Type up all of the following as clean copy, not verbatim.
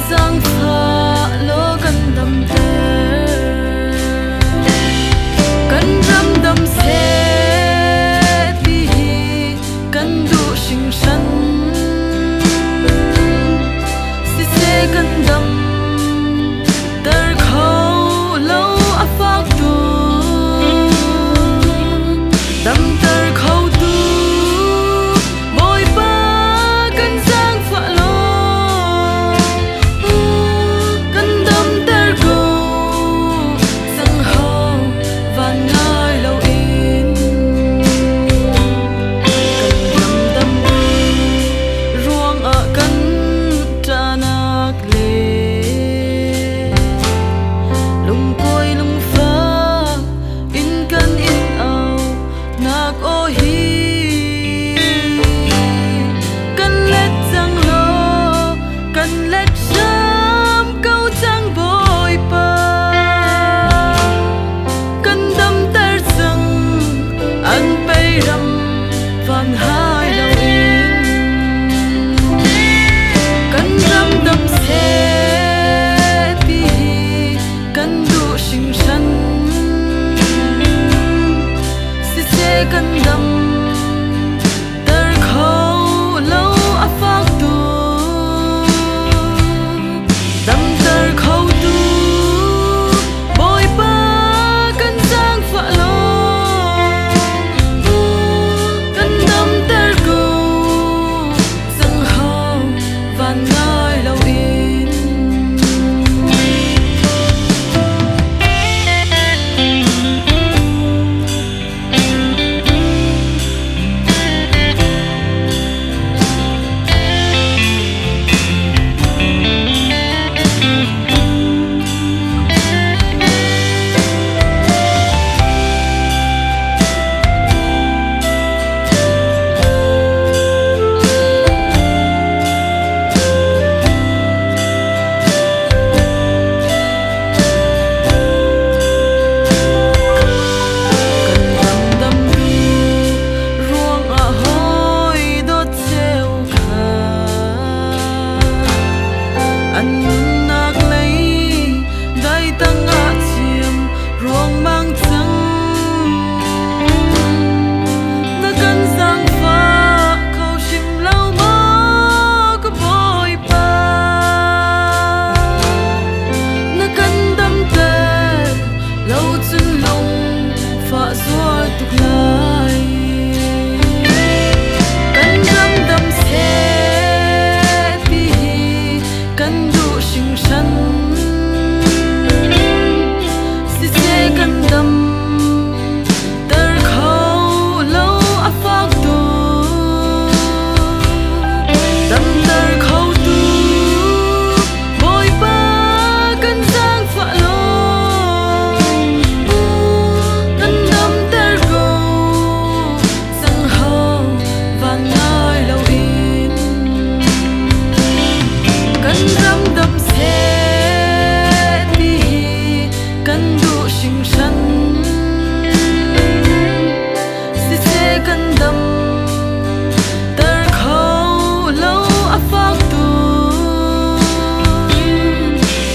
giang pha lo kan dam te kan ram dam se ti kan du sing shan si se kan dam dar khâu lâu a phak tu dam dar khâu tu boy pa kan giang pha lo kan dam dar go sang ho van ngai lo in kan dam ruang a kan tranak le lung koi lung fa in kan in au nak o hi kan let sang lo kan let sam câu chang boy pa kan dam tar sang an pei ram van hai lo in kan ram dam se ti kan du sing shan si se kan dam dar khâu lâu a phak tu dam dar khâu tu boy pa kan giang pha lo kan dam dar go sang ho van ngai lo in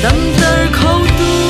dam dar khâu tu